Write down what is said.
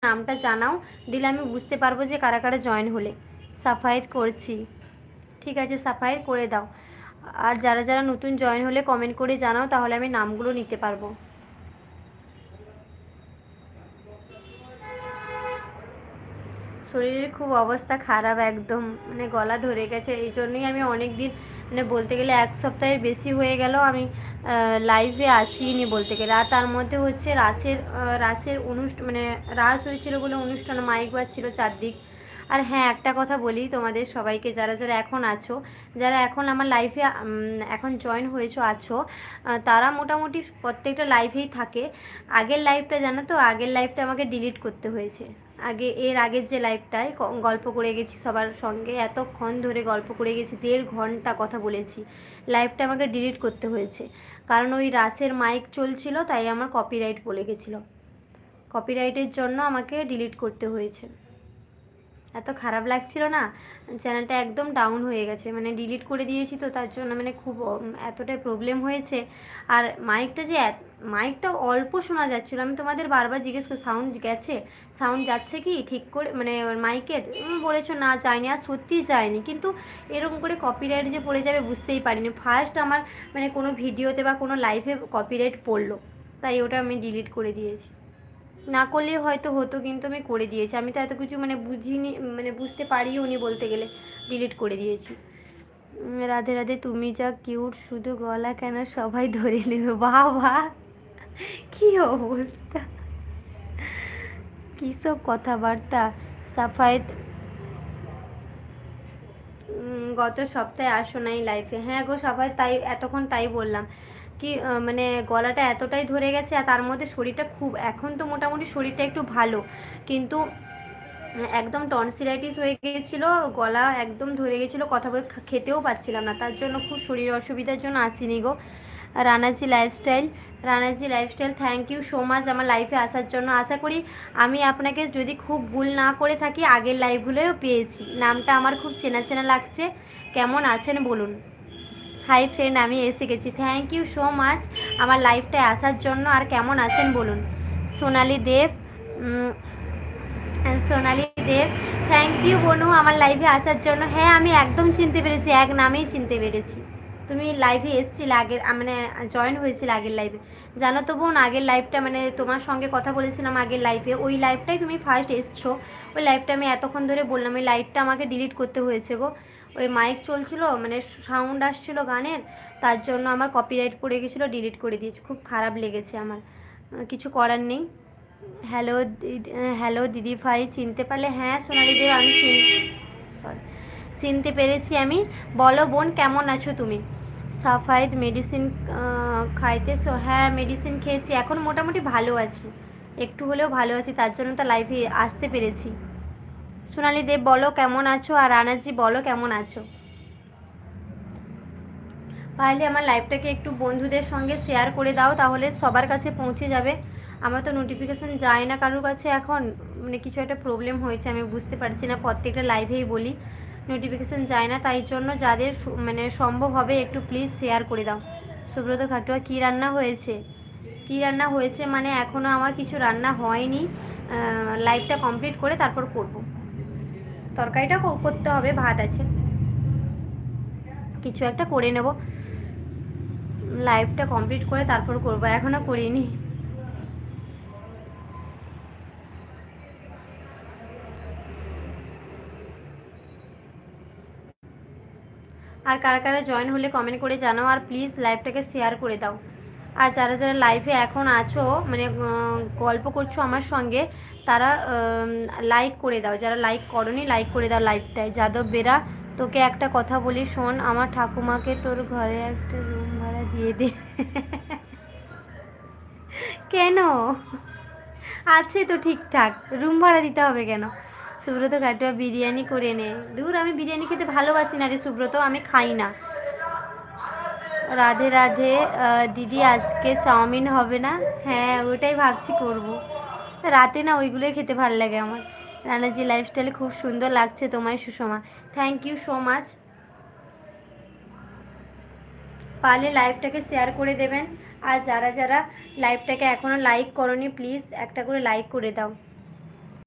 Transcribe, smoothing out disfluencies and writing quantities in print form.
নামটা জানাও, দিলে আমি বুঝতে পারবো যে কারা কারা জয়েন হলে। সাফায়েত করছি, ঠিক আছে সাফায়েত করে দাও। আর যারা যারা নতুন জয়েন হলে কমেন্ট করে জানাও, তাহলে আমি নামগুলো নিতে পারবো। শরীরের খুব অবস্থা খারাপ, একদম মানে গলা ধরে গেছে। এই জন্যই আমি অনেক দিন, মানে বলতে গেলে 1 সপ্তাহের বেশি হয়ে গেল আমি লাইভে আসিনি বলতে গেলে। আর তার মধ্যে হচ্ছে রাসের অনুষ্ঠান, মানে রাস হয়েছিল বলে অনুষ্ঠান, মাইক বাজছিল চারদিক। আর হ্যাঁ, একটা কথা বলি তোমাদের সবাইকে, যারা যারা এখন আছো, যারা এখন আমার লাইফে এখন জয়েন হয়েছো আছো, তারা মোটামুটি প্রত্যেকটা লাইভেই থাকে। আগের লাইভটা জানো তো, আগের লাইভটা আমাকে ডিলিট করতে হয়েছে। এর আগের যে লাইভটায় গল্প করে গেছি সবার সঙ্গে, এতক্ষণ ধরে গল্প করে গেছি, 1.5 ঘন্টা কথা বলেছি, লাইভটা আমাকে ডিলিট করতে হয়েছে। কারণ ওই রাসের মাইক চলছিল, তাই আমার কপিরাইট বলে গেছিলো। কপিরাইটের জন্য আমাকে ডিলিট করতে হয়েছে। এত খারাপ লাগছিল না, চ্যানেলটা একদম ডাউন হয়ে গেছে, মানে ডিলিট করে দিয়েছি তো, তার জন্য মানে খুব এতটাই প্রবলেম হয়েছে। আর মাইকটা অল্প শোনা যাচ্ছিলো, আমি তোমাদের বারবার জিজ্ঞেস করি সাউন্ড গেছে, সাউন্ড যাচ্ছে কি ঠিক করে, মানে মাইকের বলেছো না যায়নি, আর সত্যিই যায়নি। কিন্তু এরকম করে কপিরাইট যে পড়ে যাবে বুঝতেই পারিনি। ফার্স্ট আমার মানে কোনো ভিডিওতে বা কোনো লাইভে কপিরাইট পড়লো, তাই ওটা আমি ডিলিট করে দিয়েছি। না করলেও হয়তো হতো, কিন্তু আমি করে দিয়েছি। আমি তো এত কিছু মানে বুঝিনি, মানে বুঝতে পারিও নি বলতে গেলে, ডিলিট করে দিয়েছি। রাধে রাধে, তুমি যা কিউট, শুধু গলা কেন সবাই ধরে নেবে। বাহ বাহ, কি অবস্থা, কী সব কথাবার্তা। সাফায়েত গত সপ্তাহে আসো নাই লাইফে। হ্যাঁ গো সবাই, তাই এতক্ষণ তাই বললাম কি, মানে গলাটা এতটাই ধরে গেছে, আর তার মধ্যে শরীরটা খুব, এখন তো মোটামুটি শরীরটা একটু ভালো, কিন্তু একদম টনসিলাইটিস হয়ে গিয়েছিলো, গলা একদম ধরে গেছিলো, কথা বলে খেতেও পাচ্ছিলাম না, তার জন্য খুব শরীর অসুবিধার জন্য আসিনি গো। Ranaji lifestyle, thank you so much আমার লাইফে আসার জন্য। আশা করি আমি আপনাকে যদি খুব ভুল না করে থাকি, আগের লাইভগুলোও পেয়েছি, নামটা আমার খুব চেনা চেনা লাগছে। কেমন আছেন বলুন। হাই ফ্রেন্ড, আমি এসে গেছি, থ্যাংক ইউ সো মাচ আমার লাইফটায় আসার জন্য। আর কেমন আছেন বলুন। সোনালি দেব, থ্যাংক ইউ বনু আমার লাইভে আসার জন্য। হ্যাঁ আমি একদম চিনতে পেরেছি, এক নামেই চিনতে পেরেছি। তুমি লাইভে এসেছিলে আগের, মানে জয়েন হয়েছিল আগের লাইভে। জানো তো বোন, আগের লাইভটা মানে তোমার সঙ্গে কথা বলেছিলাম আগের লাইভে, ওই লাইভটাই তুমি ফার্স্ট এসছো। ওই লাইভটা আমি এতক্ষণ ধরে বললাম, ওই লাইভটা আমাকে ডিলিট করতে হয়েছে গো। ওই মাইক চলছিল, মানে সাউন্ড আসছিল গানের, তার জন্য আমার কপিরাইট পড়ে গেছিলো, ডিলিট করে দিয়েছি। খুব খারাপ লেগেছে আমার, কিছু করার নেই। হ্যালো দিদি ভাই, চিনতে পারলে? হ্যাঁ সোনালি দেব, আমি চিনতে পেরেছি আমি। বলো বোন, কেমন আছো তুমি? সাফায়েত, মেডিসিন খাইতেছো? হ্যাঁ মেডিসিন খেয়েছি, এখন মোটামুটি ভালো আছি, একটু হলেও ভালো আছি, তার জন্য তো লাইভে আসতে পেরেছি। সোনালি দেব বলো কেমন আছো, আর রানাজি বলো কেমন আছো। তাহলে আমার লাইভটাকে একটু বন্ধুদের সঙ্গে শেয়ার করে দাও, তাহলে সবার কাছে পৌঁছে যাবে। আমার তো নোটিফিকেশান যায় না কারোর কাছে এখন, মানে কিছু একটা প্রবলেম হয়েছে, আমি বুঝতে পারছি না, প্রত্যেকটা লাইভেই বলি নোটিফিকেশান যায় না, তাই জন্য যাদের মানে সম্ভব হবে একটু প্লিজ শেয়ার করে দাও। সুব্রত খাটুয়া, কী রান্না হয়েছে? মানে এখনও আমার কিছু রান্না হয়নি, লাইভটা কমপ্লিট করে তারপর করব। তরকারিটা করতে হবে, ভাত আছে, কিছু একটা করে নেব, লাইভটা কমপ্লিট করে তারপর করব, এখনও করিনি। আর কারা কারা জয়েন হলে কমেন্ট করে জানাও, আর প্লিজ লাইভটাকে শেয়ার করে দাও। আর যারা যারা লাইভে এখন আছো, মানে গল্প করছো আমার সঙ্গে, তারা লাইক করে দাও, যারা লাইক করোনি লাইক করে দাও লাইভটায়। যাদব বেরা, তোকে একটা কথা বলি শোন, আমার ঠাকুমাকে তোর ঘরে একটা রুম ভাড়া দিয়ে দে। কেন? আছে তো ঠিকঠাক, রুম ভাড়া দিতে হবে কেন? সুব্রত কাটুয়া, বিরিয়ানি করে নে। দূর, আমি বিরিয়ানি খেতে ভালোবাসি না রে সুব্রত, আমি খাই না। রাধে রাধে দিদি, আজকে চাউমিন হবে না? হ্যাঁ ওটাই ভাবছি করব, রাতে না ওইগুলোই খেতে ভালো লাগে আমার। রানাজি লাইফস্টাইলে খুব সুন্দর লাগছে তোমায় Sushma, thank you so much. পারলে লাইভটাকে শেয়ার করে দেবেন, আর যারা যারা লাইভটাকে এখনও লাইক করোনি প্লিজ একটা করে লাইক করে দাও।